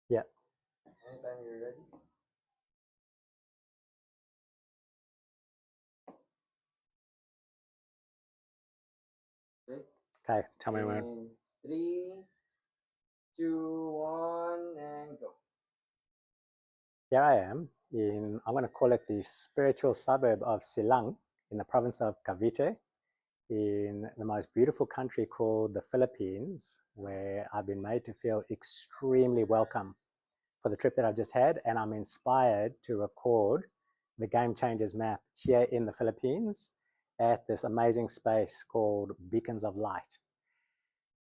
Yeah. Anytime you're ready. Okay. Okay, tell me when. In three, two, one, and go. Here I am I'm going to call it the spiritual suburb of Silang in the province of Cavite in the most beautiful country called the Philippines, where I've been made to feel extremely welcome for the trip that I've just had. And I'm inspired to record the Game Changers map here in the Philippines at this amazing space called Beacons of Light.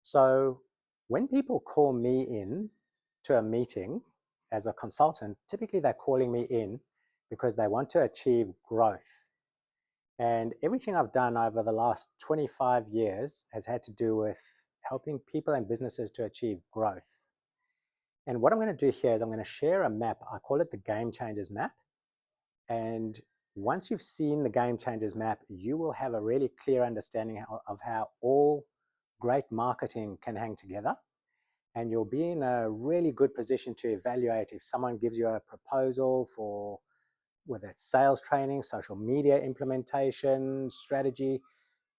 So when people call me in to a meeting as a consultant, typically they're calling me in because they want to achieve growth. And everything I've done over the last 25 years has had to do with helping people and businesses to achieve growth. And what I'm going to do here is I'm going to share a map. I call it the Game Changers map. And once you've seen the Game Changers map, you will have a really clear understanding of how all great marketing can hang together. And you'll be in a really good position to evaluate if someone gives you a proposal for whether it's sales training, social media implementation, strategy.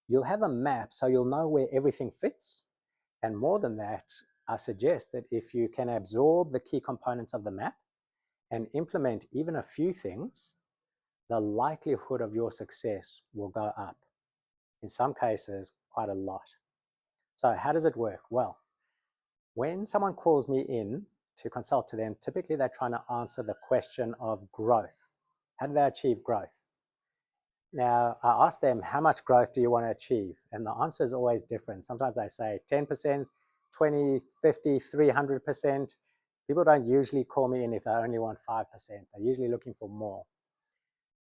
You'll have a map so you'll know where everything fits. And more than that, I suggest that if you can absorb the key components of the map and implement even a few things, the likelihood of your success will go up. In some cases, quite a lot. So how does it work? Well, when someone calls me in to consult to them, typically they're trying to answer the question of growth. How do they achieve growth? Now, I ask them, how much growth do you want to achieve? And the answer is always different. Sometimes they say 10%, 20, 50, 300%. People don't usually call me in if they only want 5%. They're usually looking for more.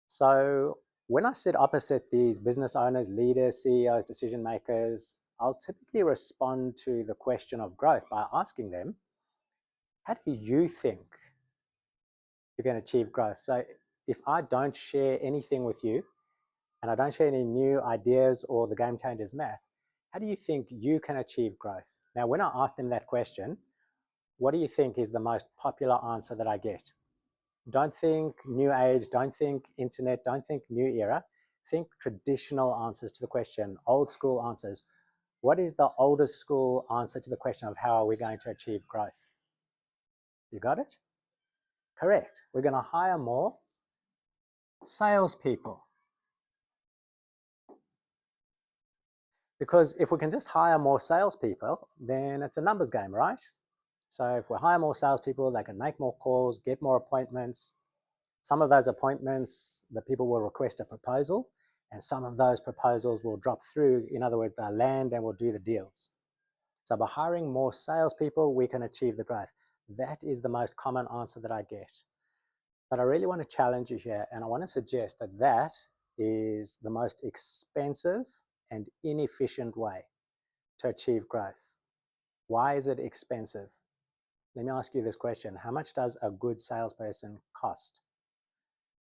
So when I sit opposite these business owners, leaders, CEOs, decision makers, I'll typically respond to the question of growth by asking them, how do you think you're going to achieve growth? So if I don't share anything with you and I don't share any new ideas or the Game Changers map, how do you think you can achieve growth? Now, when I ask them that question, what do you think is the most popular answer that I get? Don't think new age, don't think internet, don't think new era. Think traditional answers to the question, old school answers. What is the oldest school answer to the question of how are we going to achieve growth? You got it? Correct. We're going to hire more salespeople. Because if we can just hire more salespeople, then it's a numbers game, right? So if we hire more salespeople, they can make more calls, get more appointments. Some of those appointments, the people will request a proposal, and some of those proposals will drop through. In other words, they'll land and we'll do the deals. So by hiring more salespeople, we can achieve the growth. That is the most common answer that I get. But I really want to challenge you here, and I want to suggest that that is the most expensive and inefficient way to achieve growth. Why is it expensive? Let me ask you this question. How much does a good salesperson cost?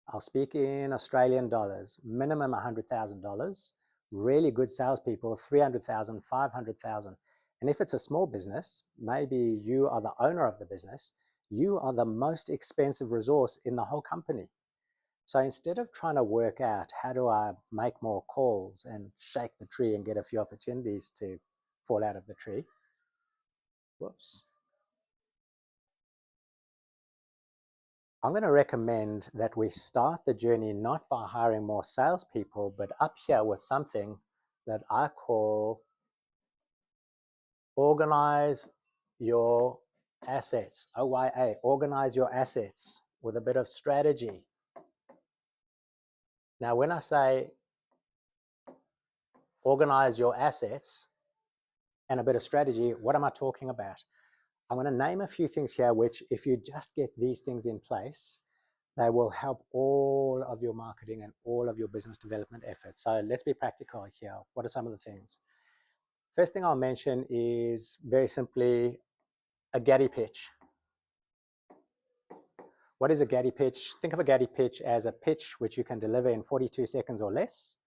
I'll speak in Australian dollars, minimum $100,000. Really good salespeople, 300,000, 500,000. And if it's a small business, maybe you are the owner of the business, you are the most expensive resource in the whole company. So instead of trying to work out how do I make more calls and shake the tree and get a few opportunities to fall out of the tree, whoops, I'm going to recommend that we start the journey not by hiring more salespeople, but up here with something that I call organize your assets, OYA, organize your assets with a bit of strategy. Now, when I say organize your assets and a bit of strategy, what am I talking about? I'm going to name a few things here, which if you just get these things in place, they will help all of your marketing and all of your business development efforts. So let's be practical here. What are some of the things? First thing I'll mention is very simply a Getty pitch. What is a Getty pitch? Think of a Getty pitch as a pitch which you can deliver in 42 seconds or less,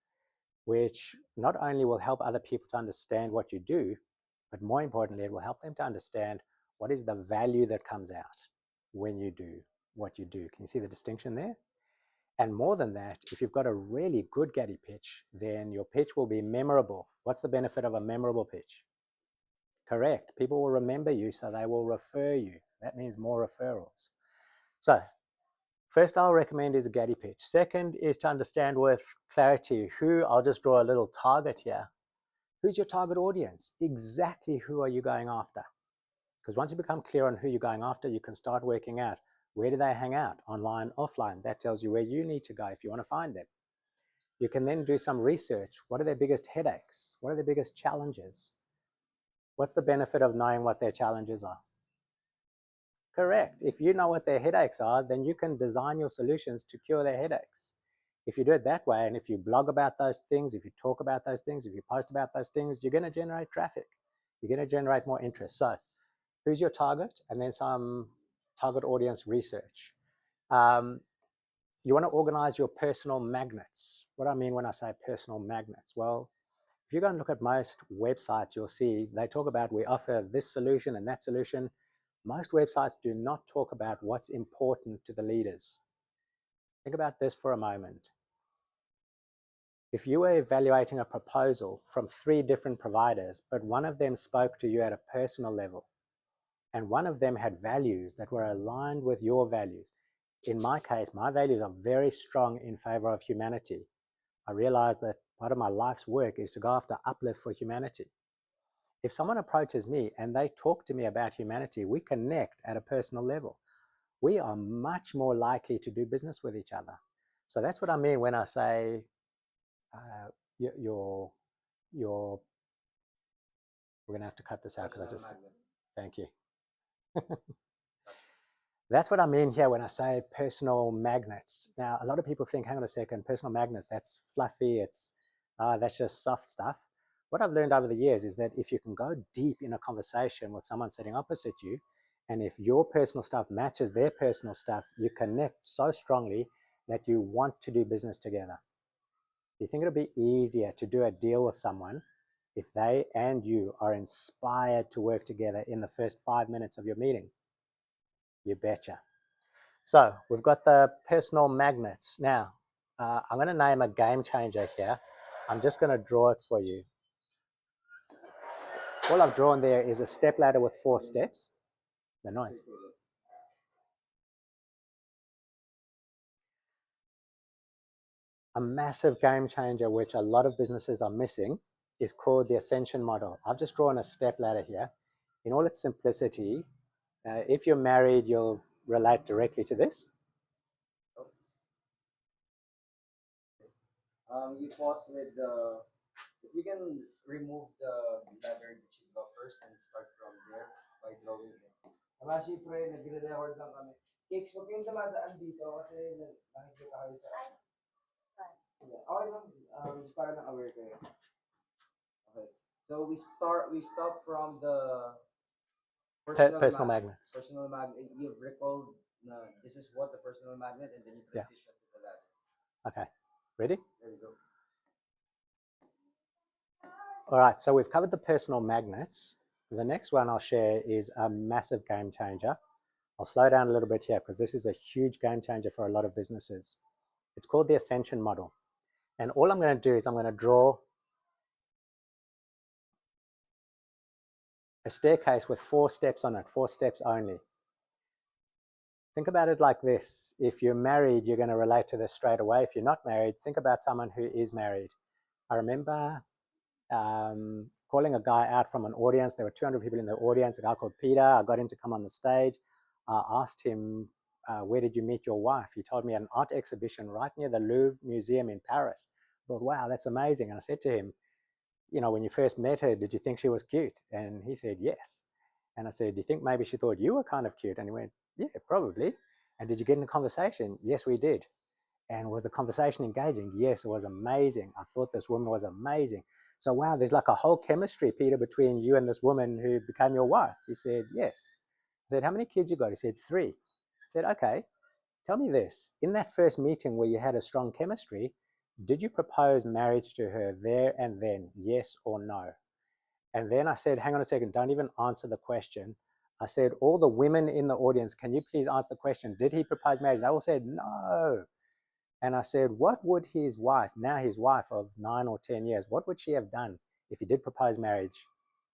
which not only will help other people to understand what you do, but more importantly, it will help them to understand What is the value that comes out when you do what you do? Can you see the distinction there? And more than that, if you've got a really good Gaddy pitch, then your pitch will be memorable. What's the benefit of a memorable pitch? Correct. People will remember you, so they will refer you. That means more referrals. So first I'll recommend is a Gaddy pitch. Second is to understand with clarity who, I'll just draw a little target here. Who's your target audience? Exactly who are you going after? Because once you become clear on who you're going after, you can start working out where do they hang out, online, offline. That tells you where you need to go if you want to find them. You can then do some research. What are their biggest headaches? What are their biggest challenges? What's the benefit of knowing what their challenges are? Correct. If you know what their headaches are, then you can design your solutions to cure their headaches. If you do it that way, and if you blog about those things, if you talk about those things, if you post about those things, you're going to generate traffic. You're going to generate more interest. So who's your target? And then some target audience research. You want to organize your personal magnets. What I mean when I say personal magnets? Well, if you go and look at most websites, you'll see they talk about we offer this solution and that solution. Most websites do not talk about what's important to the leaders. Think about this for a moment. If you were evaluating a proposal from 3 different providers, but one of them spoke to you at a personal level, and one of them had values that were aligned with your values. In my case, my values are very strong in favor of humanity. I realized that part of my life's work is to go after uplift for humanity. If someone approaches me and they talk to me about humanity, we connect at a personal level. We are much more likely to do business with each other. So that's what I mean when I say your we're going to have to cut this out because I just, thank you. That's what I mean here when I say personal magnets. Now, a lot of people think, hang on a second, personal magnets, that's fluffy, that's just soft stuff. What I've learned over the years is that if you can go deep in a conversation with someone sitting opposite you, and if your personal stuff matches their personal stuff, you connect so strongly that you want to do business together. Do you think it'll be easier to do a deal with someone if they and you are inspired to work together in the first 5 minutes of your meeting? You betcha. So we've got the personal magnets. Now, I'm going to name a game changer here. I'm just going to draw it for you. All I've drawn there is a step ladder with 4 steps. The noise. A massive game changer which a lot of businesses are missing is called the ascension model. I've just drawn a step ladder here. In all its simplicity, if you're married, you'll relate directly to this. You pause with the. If you can remove the ladder, you should go first and start from there by drawing it. Kasi pre, nagre-record lang kami. Kicks, huwag kayong dumadaan dito kasi nakikita kayo sa... Yeah, okay lang. Para lang aware kayo. Okay. So we stop from the Personal magnets. Personal magnet. You've recalled this is what the personal magnet, and then you transition to the ladder. Okay. Ready? There you go. All right, so we've covered the personal magnets. The next one I'll share is a massive game changer. I'll slow down a little bit here because this is a huge game changer for a lot of businesses. It's called the ascension model. And all I'm going to do is I'm going to draw a staircase with 4 steps on it, 4 steps only. Think about it like this. If you're married, you're going to relate to this straight away. If you're not married, think about someone who is married. I remember calling a guy out from an audience. There were 200 people in the audience, a guy called Peter. I got him to come on the stage. I asked him, where did you meet your wife? He told me at an art exhibition right near the Louvre Museum in Paris. I thought, wow, that's amazing. And I said to him, you know, when you first met her, did you think she was cute? And he said, yes. And I said, do you think maybe she thought you were kind of cute? And he went, yeah, probably. And did you get in a conversation? Yes, we did. And was the conversation engaging? Yes, it was amazing. I thought this woman was amazing. So, wow, there's like a whole chemistry, Peter, between you and this woman who became your wife. He said, yes. I said, how many kids you got? He said, 3. I said, okay, tell me this. In that first meeting where you had a strong chemistry, did you propose marriage to her there and then? Yes or no? And then I said, hang on a second, don't even answer the question. I said, all the women in the audience, can you please answer the question, did he propose marriage? They all said, no. And I said, what would his wife, now his wife of 9 or 10 years, what would she have done if he did propose marriage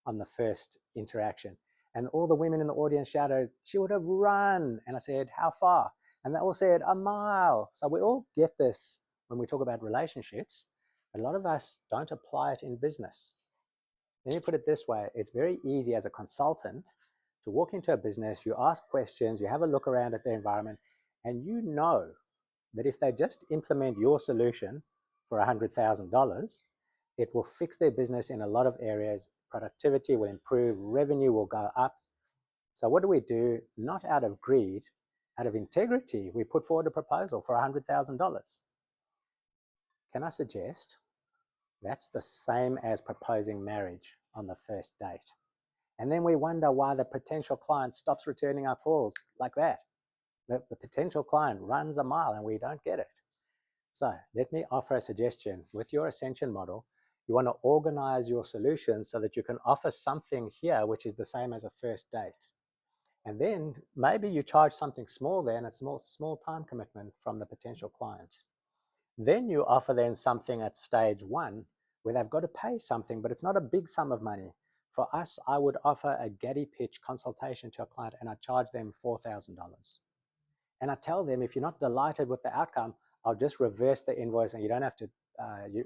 on the first interaction? And all the women in the audience shouted, she would have run. And I said, how far? And they all said, a mile. So we all get this when we talk about relationships. A lot of us don't apply it in business. Let me put it this way. It's very easy as a consultant to walk into a business, you ask questions, you have a look around at the environment, and you know that if they just implement your solution for $100,000, it will fix their business in a lot of areas. Productivity will improve, revenue will go up. So what do? Not out of greed, out of integrity, we put forward a proposal for $100,000. Can I suggest that's the same as proposing marriage on the first date? And then we wonder why the potential client stops returning our calls like that. The potential client runs a mile and we don't get it. So let me offer a suggestion. With your Ascension model, you want to organize your solutions so that you can offer something here which is the same as a first date. And then maybe you charge something small there and a small time commitment from the potential client. Then you offer them something at stage 1 where they've got to pay something, but it's not a big sum of money. For us, I would offer a Getty pitch consultation to a client and I charge them $4,000. And I tell them, if you're not delighted with the outcome, I'll just reverse the invoice and you don't have to,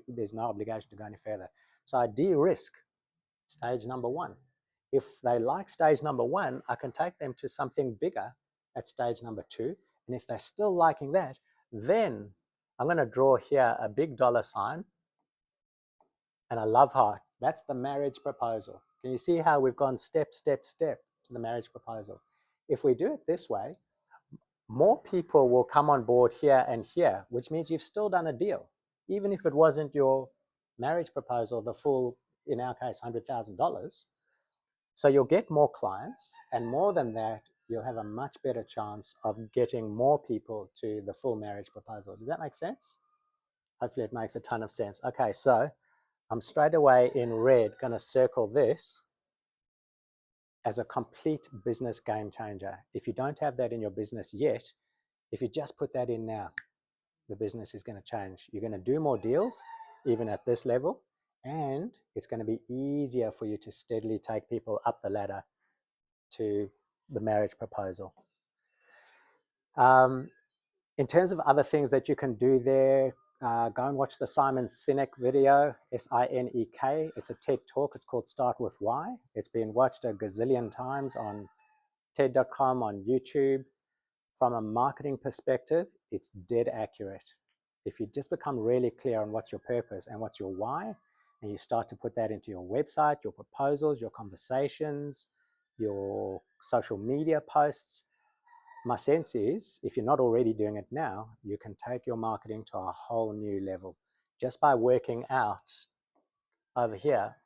there's no obligation to go any further. So I de-risk stage number 1. If they like stage number 1, I can take them to something bigger at stage number 2. And if they're still liking that, then I'm going to draw here a big $sign and a love heart. That's the marriage proposal. Can you see how we've gone step, step, step to the marriage proposal? If we do it this way, more people will come on board here and here, which means you've still done a deal. Even if it wasn't your marriage proposal, the full, in our case, $100,000. So you'll get more clients, and more than that, you'll have a much better chance of getting more people to the full marriage proposal. Does that make sense? Hopefully it makes a ton of sense. Okay, so I'm straight away in red going to circle this as a complete business game changer. If you don't have that in your business yet, if you just put that in now, the business is going to change. You're going to do more deals, even at this level, and it's going to be easier for you to steadily take people up the ladder to the marriage proposal. In terms of other things that you can do there, go and watch the Simon Sinek video, S-I-N-E-K. It's a TED talk. It's called Start With Why. It's been watched a gazillion times on TED.com, on YouTube. From a marketing perspective, it's dead accurate. If you just become really clear on what's your purpose and what's your why, and you start to put that into your website, your proposals, your conversations, your social media posts, my sense is, if you're not already doing it now, you can take your marketing to a whole new level just by working out over here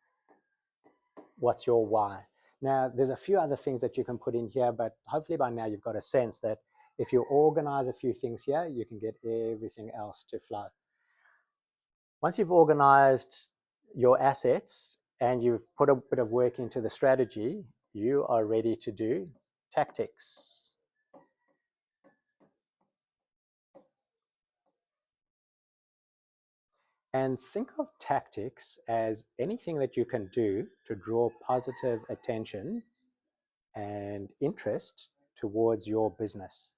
what's your why. Now, there's a few other things that you can put in here, but hopefully by now you've got a sense that if you organize a few things here, you can get everything else to flow. Once you've organized your assets and you've put a bit of work into the strategy, you are ready to do tactics. And think of tactics as anything that you can do to draw positive attention and interest towards your business.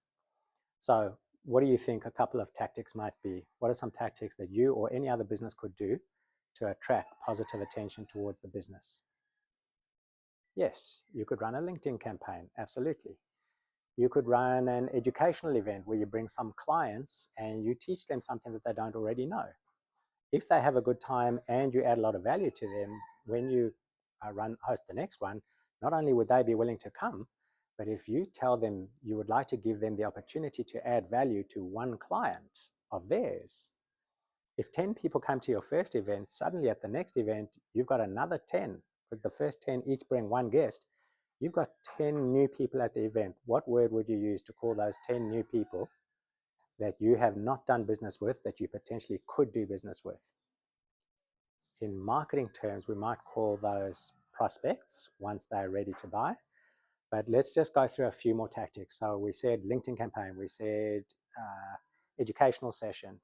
So what do you think a couple of tactics might be? What are some tactics that you or any other business could do to attract positive attention towards the business? Yes, you could run a LinkedIn campaign, absolutely. You could run an educational event where you bring some clients and you teach them something that they don't already know. If they have a good time and you add a lot of value to them, when you host the next one, not only would they be willing to come, but if you tell them you would like to give them the opportunity to add value to one client of theirs, if 10 people come to your first event, suddenly at the next event, you've got another 10, but the first 10 each bring one guest, you've got 10 new people at the event. What word would you use to call those 10 new people that you have not done business with that you potentially could do business with? In marketing terms, we might call those prospects once they're ready to buy. But let's just go through a few more tactics. So we said LinkedIn campaign, we said educational session.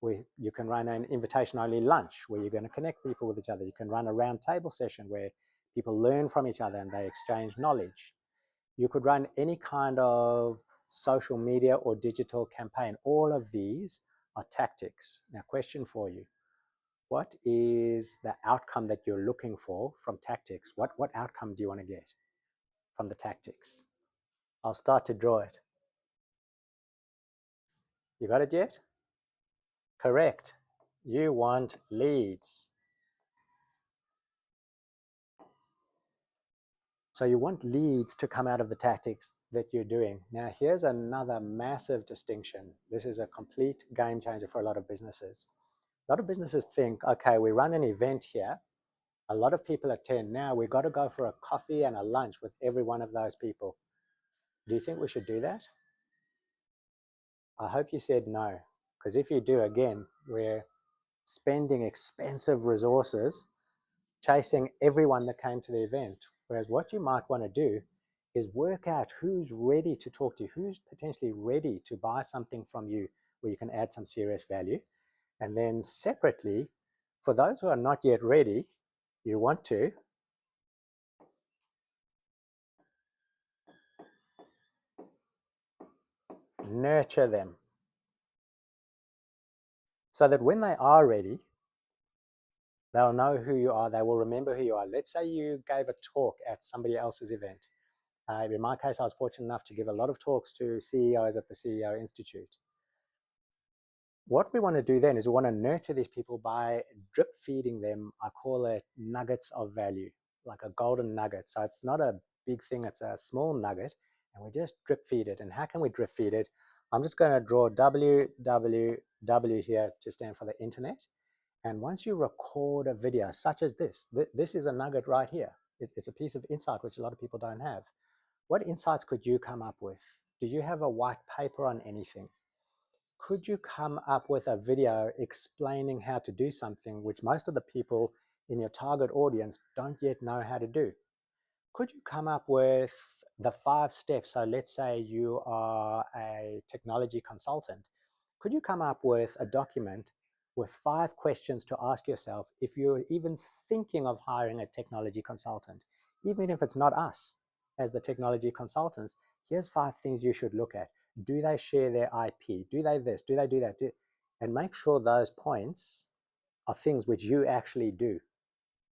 You can run an invitation-only lunch where you're going to connect people with each other. You can run a round table session where people learn from each other and they exchange knowledge. You could run any kind of social media or digital campaign. All of these are tactics. Now, question for you. What is the outcome that you're looking for from tactics? What outcome do you want to get from the tactics? I'll start to draw it. You got it yet? Correct. You want leads. So you want leads to come out of the tactics that you're doing. Now, here's another massive distinction. This is a complete game changer for a lot of businesses. A lot of businesses think, okay, we run an event here. A lot of people attend. Now we've got to go for a coffee and a lunch with every one of those people. Do you think we should do that? I hope you said no, because if you do, again, we're spending expensive resources chasing everyone that came to the event. Whereas what you might want to do is work out who's ready to talk to you, who's potentially ready to buy something from you where you can add some serious value. And then separately, for those who are not yet ready, you want to nurture them so that when they are ready, they'll know who you are. They will remember who you are. Let's say you gave a talk at somebody else's event. In my case, I was fortunate enough to give a lot of talks to CEOs at the CEO Institute. What we want to do then is we want to nurture these people by drip feeding them. I call it nuggets of value, like a golden nugget. So it's not a big thing, it's a small nugget, and we just drip feed it. And how can we drip feed it? I'm just going to draw www here to stand for the internet. And once you record a video such as this is a nugget right here. It's a piece of insight which a lot of people don't have. What insights could you come up with? Do you have a white paper on anything? Could you come up with a video explaining how to do something which most of the people in your target audience don't yet know how to do? Could you come up with the 5 steps? So let's say you are a technology consultant. Could you come up with a document with 5 questions to ask yourself if you're even thinking of hiring a technology consultant? Even if it's not us as the technology consultants, here's 5 things you should look at. Do they share their IP? Do they this? Do they do that? And make sure those points are things which you actually do,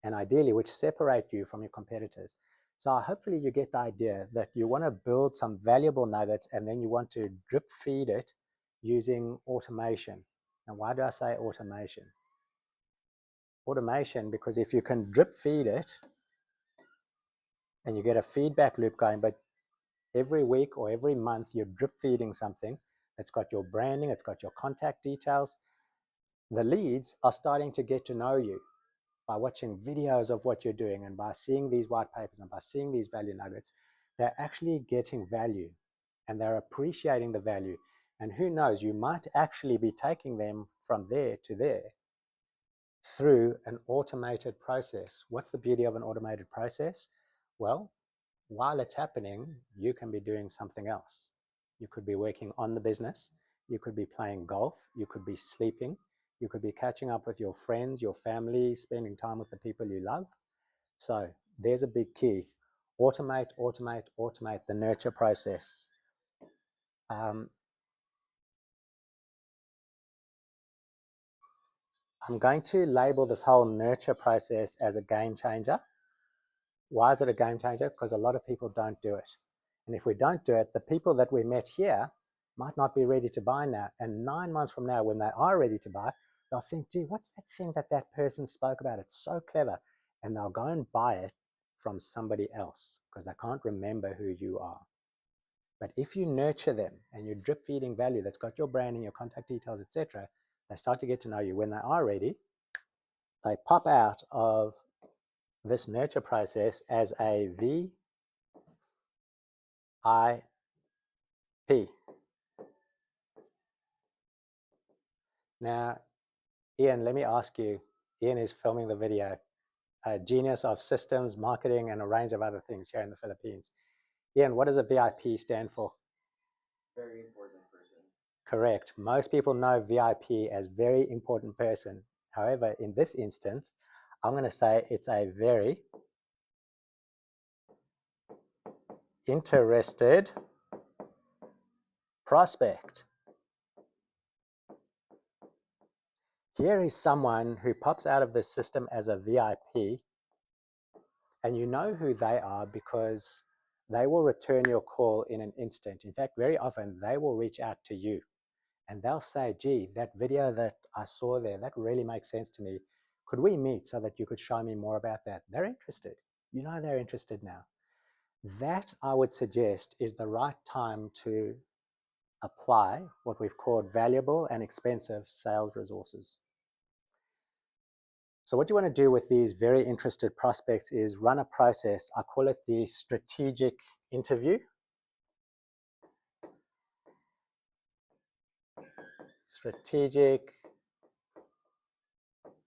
and ideally which separate you from your competitors. So hopefully you get the idea that you want to build some valuable nuggets and then you want to drip feed it using automation. And why do I say automation? Automation, because if you can drip feed it and you get a feedback loop going, but every week or every month you're drip feeding something that's got your branding, it's got your contact details, the leads are starting to get to know you by watching videos of what you're doing and by seeing these white papers and by seeing these value nuggets. They're actually getting value and they're appreciating the value. And who knows, you might actually be taking them from there to there through an automated process. What's the beauty of an automated process? Well, while it's happening, you can be doing something else. You could be working on the business. You could be playing golf. You could be sleeping. You could be catching up with your friends, your family, spending time with the people you love. So there's a big key. Automate, automate, automate the nurture process. I'm going to label this whole nurture process as a game changer. Why is it a game changer? Because a lot of people don't do it. And if we don't do it, the people that we met here might not be ready to buy now. And 9 months from now, when they are ready to buy, they'll think, gee, what's that thing that that person spoke about? It's so clever. And they'll go and buy it from somebody else because they can't remember who you are. But if you nurture them and you're drip feeding value that's got your branding, your contact details, etc., they start to get to know you. When they are ready, they pop out of this nurture process as a VIP. Now, Ian, let me ask you, Ian is filming the video, a genius of systems, marketing, and a range of other things here in the Philippines. Ian, what does a VIP stand for? Very important person. Correct. Most people know VIP as very important person. However, in this instance, I'm going to say it's a very interested prospect. Here is someone who pops out of the system as a VIP, and you know who they are because they will return your call in an instant. In fact, very often they will reach out to you and they'll say, gee, that video that I saw there, that really makes sense to me. Could we meet so that you could show me more about that? They're interested. You know they're interested now. That, I would suggest, is the right time to apply what we've called valuable and expensive sales resources. So what you want to do with these very interested prospects is run a process. I call it the strategic interview. Strategic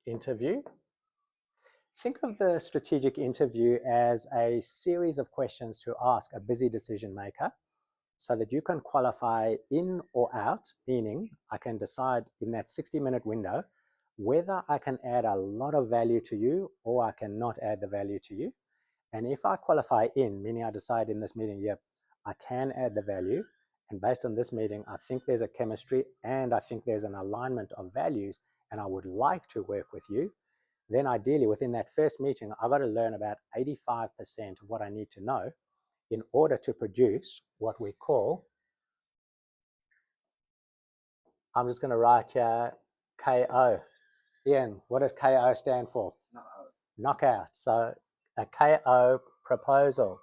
interview. Think of the strategic interview as a series of questions to ask a busy decision maker so that you can qualify in or out, meaning I can decide in that 60-minute window whether I can add a lot of value to you or I cannot add the value to you. And if I qualify in, meaning I decide in this meeting, yep, I can add the value, and based on this meeting, I think there's a chemistry and I think there's an alignment of values and I would like to work with you, then ideally within that first meeting, I've got to learn about 85% of what I need to know in order to produce what we call, I'm just going to write here KO. Ian, what does KO stand for? Knockout. Knockout. So a KO proposal.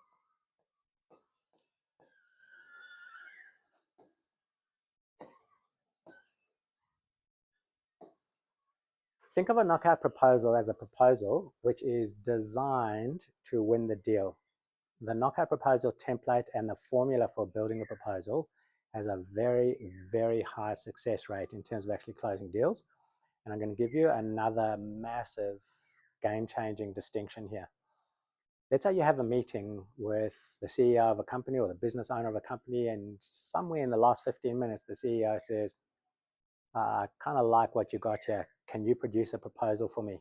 Think of a knockout proposal as a proposal which is designed to win the deal. The knockout proposal template and the formula for building a proposal has a very, very high success rate in terms of actually closing deals. And I'm going to give you another massive game-changing distinction here. Let's say you have a meeting with the CEO of a company or the business owner of a company, and somewhere in the last 15 minutes, the CEO says, I kind of like what you got here. Can you produce a proposal for me?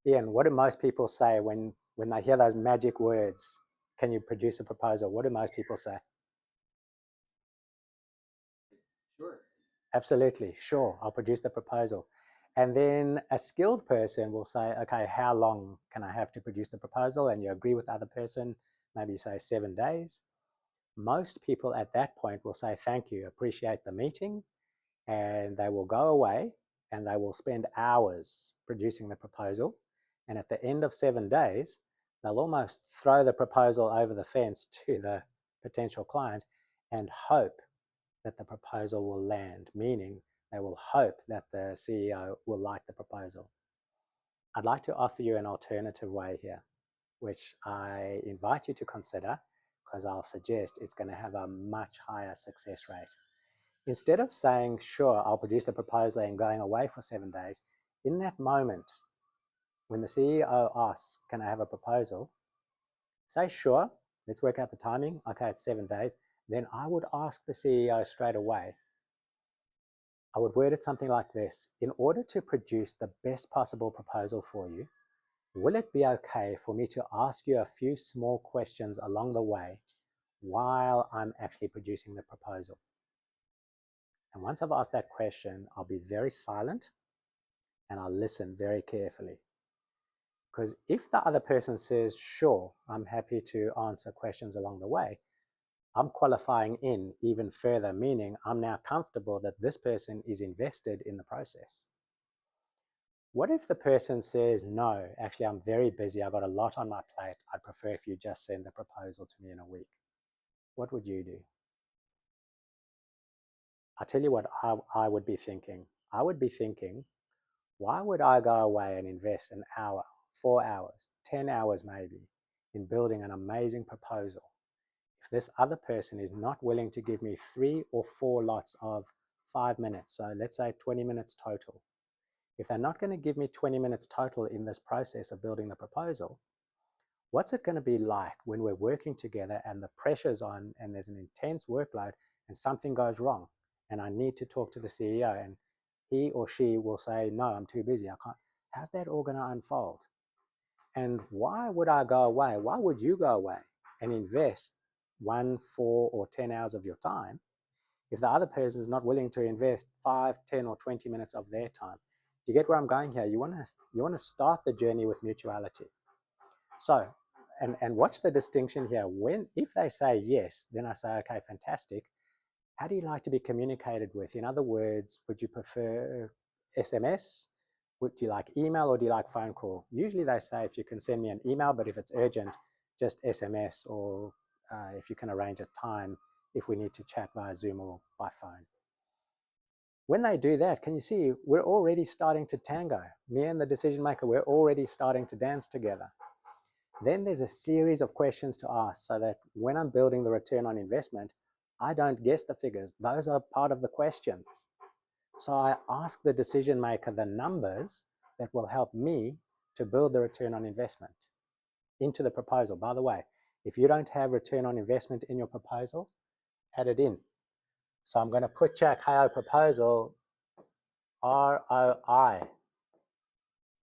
Ian, what do most people say when they hear those magic words? Can you produce a proposal? What do most people say? Sure. Absolutely, sure, I'll produce the proposal. And then a skilled person will say, okay, how long can I have to produce the proposal? And you agree with the other person, maybe you say 7 days. Most people at that point will say, thank you, appreciate the meeting, and they will go away and they will spend hours producing the proposal. And at the end of 7 days, they'll almost throw the proposal over the fence to the potential client and hope that the proposal will land, meaning they will hope that the CEO will like the proposal. I'd like to offer you an alternative way here, which I invite you to consider because I'll suggest it's going to have a much higher success rate. Instead of saying, sure, I'll produce the proposal and going away for 7 days, in that moment, when the CEO asks, can I have a proposal? Say, sure, let's work out the timing. Okay, it's 7 days. Then I would ask the CEO straight away, I would word it something like this. In order to produce the best possible proposal for you, will it be okay for me to ask you a few small questions along the way while I'm actually producing the proposal? And once I've asked that question, I'll be very silent and I'll listen very carefully. Because if the other person says, sure, I'm happy to answer questions along the way, I'm qualifying in even further, meaning I'm now comfortable that this person is invested in the process. What if the person says, no, actually, I'm very busy. I've got a lot on my plate. I'd prefer if you just send the proposal to me in a week. What would you do? I'll tell you what I would be thinking. I would be thinking, why would I go away and invest an hour, 4 hours, 10 hours maybe, in building an amazing proposal if this other person is not willing to give me 3 or 4 lots of 5 minutes, so let's say 20 minutes total. If they're not going to give me 20 minutes total in this process of building the proposal, what's it going to be like when we're working together and the pressure's on and there's an intense workload and something goes wrong and I need to talk to the CEO and he or she will say, no, I'm too busy, I can't. How's that all going to unfold? And why would I go away? Why would you go away and invest 1, 4, or 10 hours of your time if the other person is not willing to invest 5, 10, or 20 minutes of their time? Do you get where I'm going here? You want to start the journey with mutuality. So, and watch the distinction here. If they say yes, then I say, okay, fantastic. How do you like to be communicated with? In other words, would you prefer SMS? Would you like email or do you like phone call? Usually they say if you can send me an email, but if it's urgent, just SMS, or if you can arrange a time if we need to chat via Zoom or by phone. When they do that, can you see we're already starting to tango? Me and the decision maker, we're already starting to dance together. Then there's a series of questions to ask so that when I'm building the return on investment, I don't guess the figures. Those are part of the questions. So I ask the decision maker the numbers that will help me to build the return on investment into the proposal. By the way, if you don't have return on investment in your proposal, add it in. So I'm going to put your KO proposal ROI.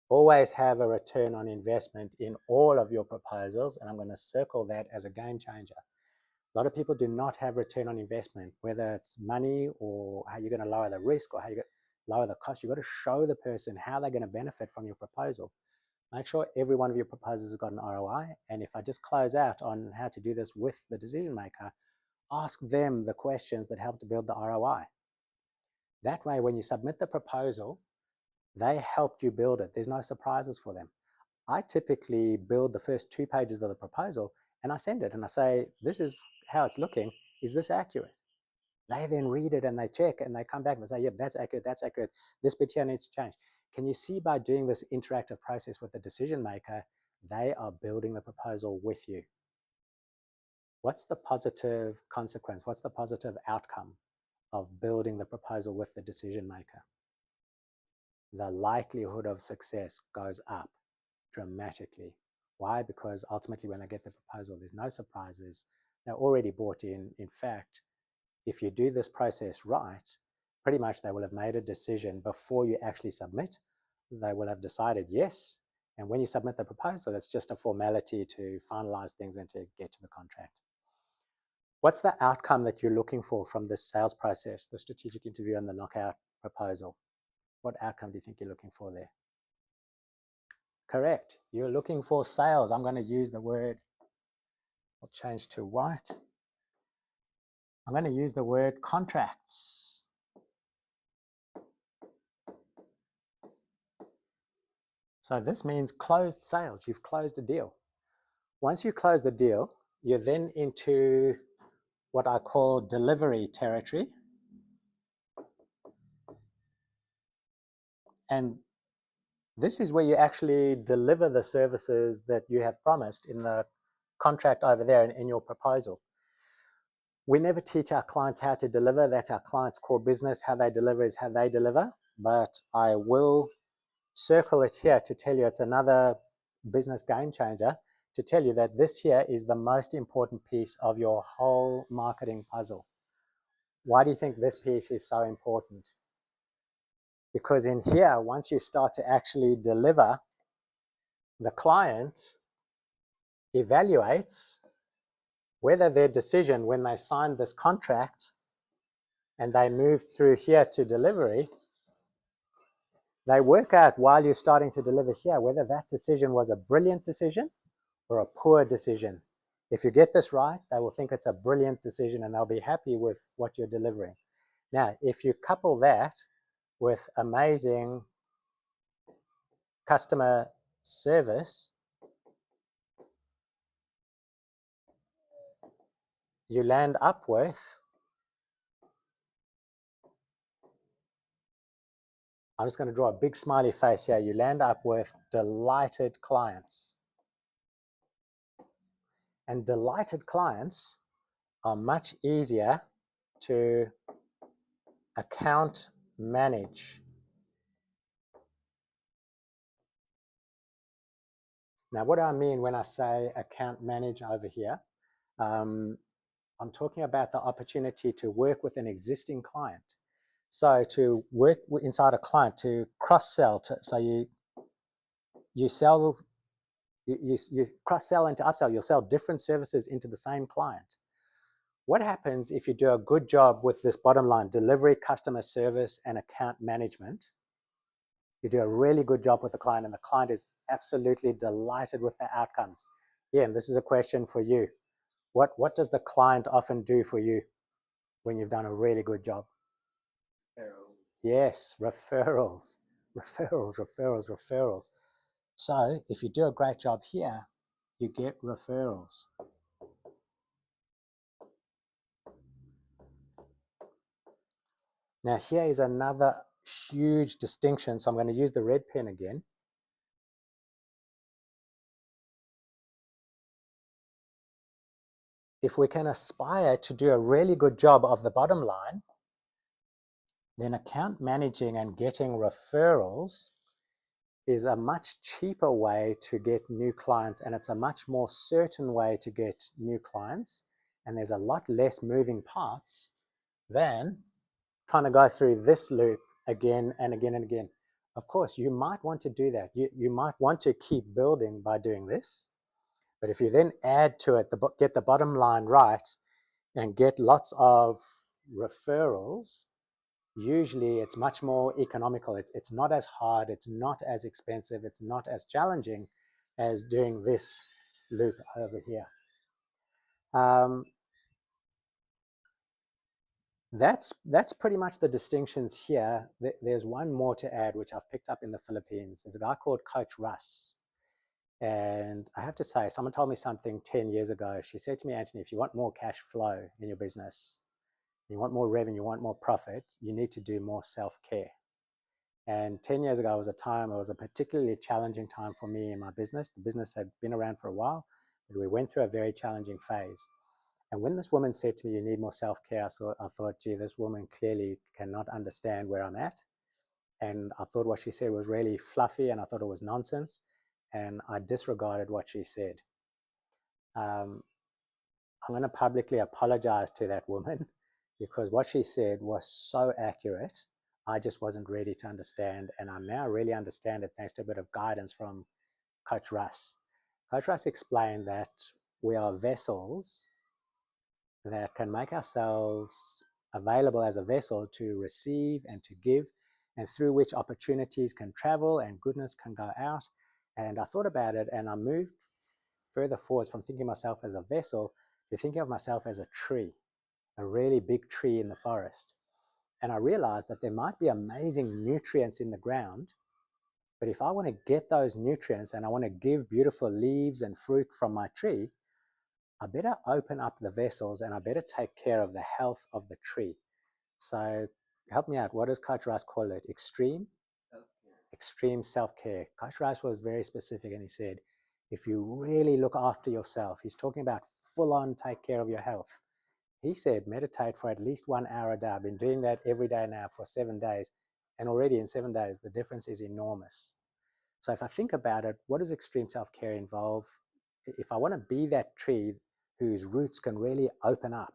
Always have a return on investment in all of your proposals, and I'm going to circle that as a game changer. A lot of people do not have return on investment, whether it's money or how you're going to lower the risk or how you're going to lower the cost. You've got to show the person how they're going to benefit from your proposal. Make sure every one of your proposals has got an ROI. And if I just close out on how to do this with the decision maker, ask them the questions that help to build the ROI. That way, when you submit the proposal, they helped you build it. There's no surprises for them. I typically build the first 2 pages of the proposal and I send it and I say, this is how it's looking. Is this accurate? They then read it and they check and they come back and say, yep, that's accurate, that's accurate. This bit here needs to change. Can you see by doing this interactive process with the decision maker, they are building the proposal with you? What's the positive consequence? What's the positive outcome of building the proposal with the decision maker? The likelihood of success goes up dramatically. Why? Because ultimately when they get the proposal, there's no surprises. They're already bought in. In fact, if you do this process right, pretty much they will have made a decision before you actually submit. They will have decided yes. And when you submit the proposal, it's just a formality to finalize things and to get to the contract. What's the outcome that you're looking for from this sales process, the strategic interview and the knockout proposal? What outcome do you think you're looking for there? Correct. You're looking for sales. I'm going to use the word, I'll change to white. I'm going to use the word contracts. So this means closed sales. You've closed a deal. Once you close the deal, you're then into what I call delivery territory. And this is where you actually deliver the services that you have promised in the contract over there and in your proposal. We never teach our clients how to deliver. That's our clients' core business. How they deliver is how they deliver. But I will circle it here to tell you it's another business game changer, to tell you that this here is the most important piece of your whole marketing puzzle. Why do you think this piece is so important? Because in here, once you start to actually deliver, the client evaluates whether their decision when they signed this contract and they move through here to delivery, they work out while you're starting to deliver here whether that decision was a brilliant decision or a poor decision. If you get this right, they will think it's a brilliant decision and they'll be happy with what you're delivering. Now, if you couple that with amazing customer service, you land up with, I'm just going to draw a big smiley face here, you land up with delighted clients. And delighted clients are much easier to account manage. Now, what do I mean when I say account manage over here? I'm talking about the opportunity to work with an existing client. So to work inside a client to cross-sell, so you sell, you cross-sell into upsell, you'll sell different services into the same client. What happens if you do a good job with this bottom line, delivery, customer service, and account management? You do a really good job with the client and the client is absolutely delighted with the outcomes. Yeah, and this is a question for you. What does the client often do for you when you've done a really good job? Arrows. Yes, referrals, referrals, referrals, referrals. So if you do a great job here, you get referrals. Now here is another huge distinction. So I'm going to use the red pen again. If we can aspire to do a really good job of the bottom line, then account managing and getting referrals is a much cheaper way to get new clients, and it's a much more certain way to get new clients, and there's a lot less moving parts than trying to go through this loop again and again and again. Of course, you might want to do that. You might want to keep building by doing this, but if you then add to it, get the bottom line right and get lots of referrals, usually it's much more economical. It's not as hard, it's not as expensive, it's not as challenging as doing this loop over here. That's pretty much the distinctions here. There's one more to add, which I've picked up in the Philippines. There's a guy called Coach Russ. And I have to say, someone told me something 10 years ago. She said to me, Anthony, if you want more cash flow in your business, you want more revenue, you want more profit, you need to do more self-care. And 10 years ago was a particularly challenging time for me in my business. The business had been around for a while, but we went through a very challenging phase. And when this woman said to me, you need more self-care, I thought, gee, this woman clearly cannot understand where I'm at. And I thought what she said was really fluffy and I thought it was nonsense. And I disregarded what she said. I'm going to publicly apologize to that woman because what she said was so accurate. I just wasn't ready to understand. And I now really understand it thanks to a bit of guidance from Coach Russ. Coach Russ explained that we are vessels that can make ourselves available as a vessel to receive and to give, and through which opportunities can travel and goodness can go out. And I thought about it and I moved further forwards from thinking of myself as a vessel to thinking of myself as a tree, a really big tree in the forest. And I realized that there might be amazing nutrients in the ground, but if I want to get those nutrients and I want to give beautiful leaves and fruit from my tree, I better open up the vessels and I better take care of the health of the tree. So help me out. What does Coach Rice call it? Extreme? Self-care. Extreme self-care. Coach Rice was very specific and he said, if you really look after yourself, he's talking about full on take care of your health. He said, meditate for at least 1 hour a day. I've been doing that every day now for 7 days. And already in 7 days, the difference is enormous. So if I think about it, what does extreme self-care involve? If I want to be that tree whose roots can really open up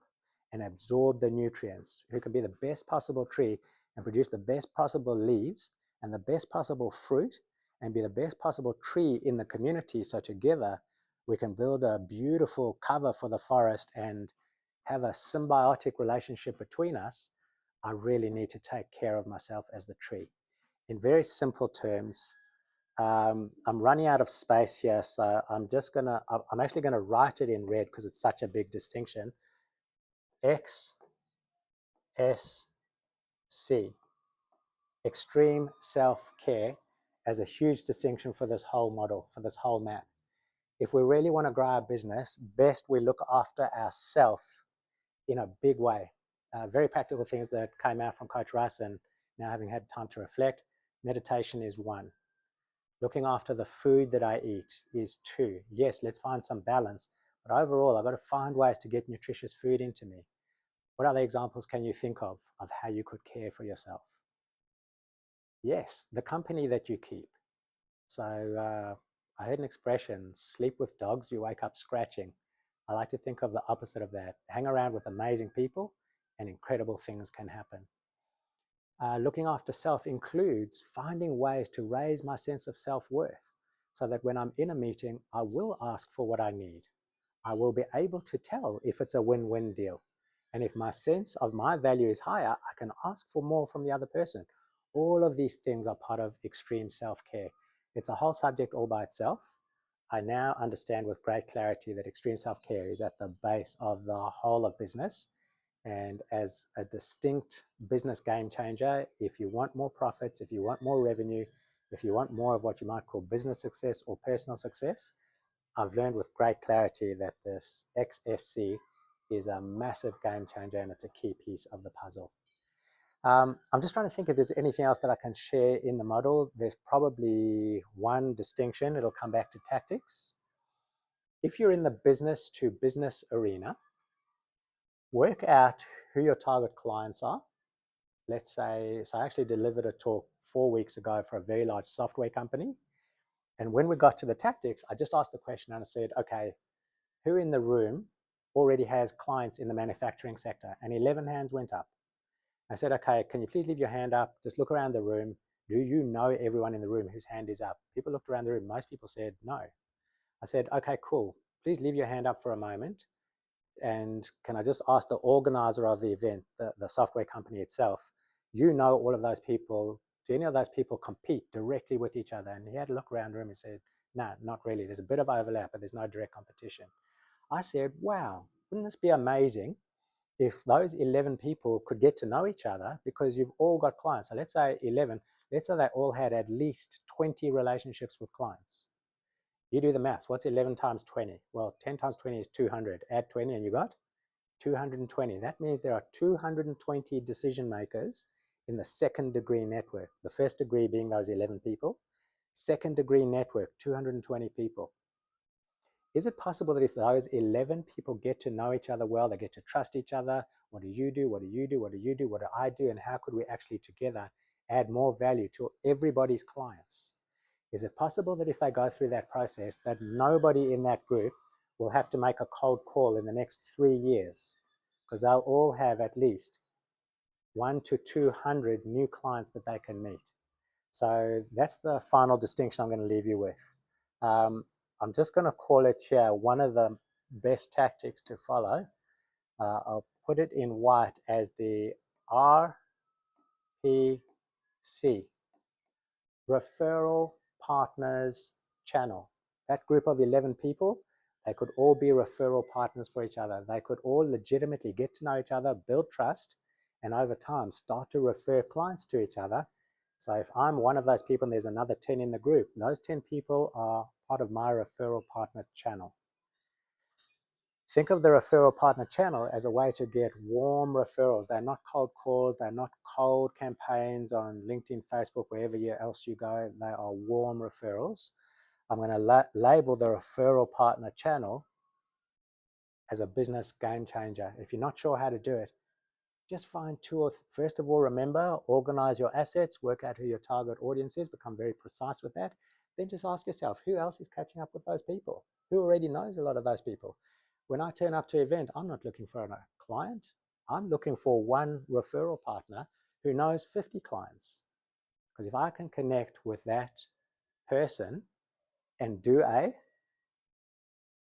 and absorb the nutrients, who can be the best possible tree and produce the best possible leaves and the best possible fruit and be the best possible tree in the community, so together we can build a beautiful cover for the forest and have a symbiotic relationship between us, I really need to take care of myself as the tree. In very simple terms, I'm running out of space here, so I'm actually gonna write it in red because it's such a big distinction. X, S, C. Extreme self-care as a huge distinction for this whole model, for this whole map. If we really want to grow our business, best we look after ourselves in a big way. Very practical things that came out from Coach Rice, and now having had time to reflect, meditation is 1. Looking after the food that I eat is 2. Yes, let's find some balance, but overall, I've got to find ways to get nutritious food into me. What other examples can you think of how you could care for yourself? Yes, the company that you keep. So I heard an expression, sleep with dogs, you wake up scratching. I like to think of the opposite of that. Hang around with amazing people and incredible things can happen. Looking after self includes finding ways to raise my sense of self-worth so that when I'm in a meeting, I will ask for what I need. I will be able to tell if it's a win-win deal. And if my sense of my value is higher, I can ask for more from the other person. All of these things are part of extreme self-care. It's a whole subject all by itself. I now understand with great clarity that extreme self-care is at the base of the whole of business. And as a distinct business game changer, if you want more profits, if you want more revenue, if you want more of what you might call business success or personal success, I've learned with great clarity that this XSC is a massive game changer and it's a key piece of the puzzle. I'm just trying to think if there's anything else that I can share in the model. There's probably one distinction. It'll come back to tactics. If you're in the business to business arena, work out who your target clients are. Let's say, so I actually delivered a talk 4 weeks ago for a very large software company. And when we got to the tactics, I just asked the question and I said, okay, who in the room already has clients in the manufacturing sector? And 11 hands went up. I said, okay, can you please leave your hand up? Just look around the room. Do you know everyone in the room whose hand is up? People looked around the room. Most people said no. I said, okay, cool. Please leave your hand up for a moment. And can I just ask the organizer of the event, the software company itself, you know all of those people, do any of those people compete directly with each other? And he had a look around the room and said, no, not really. There's a bit of overlap, but there's no direct competition. I said, wow, wouldn't this be amazing if those 11 people could get to know each other because you've all got clients. So let's say 11, let's say they all had at least 20 relationships with clients. You do the maths. What's 11 times 20? Well, 10 times 20 is 200. Add 20 and you got 220. That means there are 220 decision makers in the second degree network. The first degree being those 11 people. Second degree network, 220 people. Is it possible that if those 11 people get to know each other well, they get to trust each other, what do you do, what do you do, what do you do, what do I do, and how could we actually together add more value to everybody's clients? Is it possible that if they go through that process, that nobody in that group will have to make a cold call in the next 3 years? Because they'll all have at least 1 to 200 new clients that they can meet. So that's the final distinction I'm going to leave you with. I'm just going to call it here one of the best tactics to follow. I'll put it in white as the RPC, Referral Partners Channel. That group of 11 people, they could all be referral partners for each other. They could all legitimately get to know each other, build trust, and over time start to refer clients to each other. So if I'm one of those people and there's another 10 in the group, those 10 people are part of my referral partner channel. Think of the referral partner channel as a way to get warm referrals. They're not cold calls. They're not cold campaigns on LinkedIn, Facebook, wherever else you go. They are warm referrals. I'm going to label the referral partner channel as a business game changer. If you're not sure how to do it, just find first of all, remember, organize your assets, work out who your target audience is, become very precise with that. Then just ask yourself, who else is catching up with those people? Who already knows a lot of those people? When I turn up to an event, I'm not looking for a client. I'm looking for one referral partner who knows 50 clients. Because if I can connect with that person and do a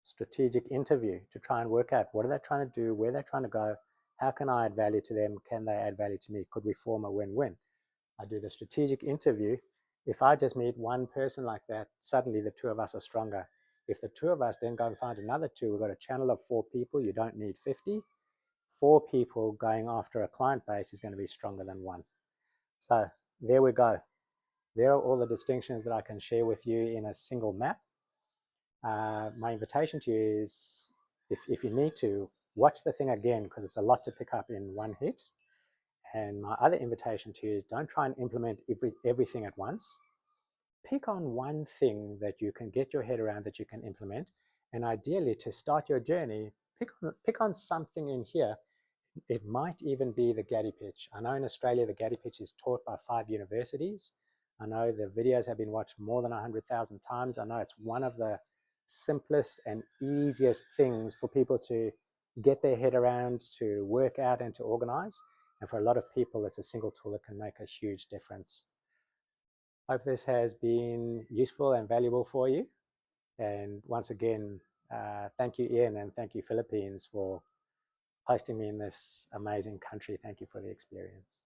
strategic interview to try and work out what are they trying to do, where they're trying to go, how can I add value to them? Can they add value to me? Could we form a win-win? I do the strategic interview. If I just meet one person like that, suddenly the two of us are stronger. If the two of us then go and find another two, we've got a channel of 4 people. You don't need 50. 4 people going after a client base is going to be stronger than one. So there we go. There are all the distinctions that I can share with you in a single map. My invitation to you is, if you need to, watch the thing again because it's a lot to pick up in one hit. And my other invitation to you is don't try and implement everything at once. Pick on one thing that you can get your head around that you can implement. And ideally, to start your journey, pick on something in here. It might even be the Gaddy pitch. I know in Australia, the Gaddy pitch is taught by 5 universities. I know the videos have been watched more than 100,000 times. I know it's one of the simplest and easiest things for people to get their head around, to work out and to organize. And for a lot of people, it's a single tool that can make a huge difference. Hope this has been useful and valuable for you. And once again, thank you, Ian, and thank you, Philippines, for hosting me in this amazing country. Thank you for the experience.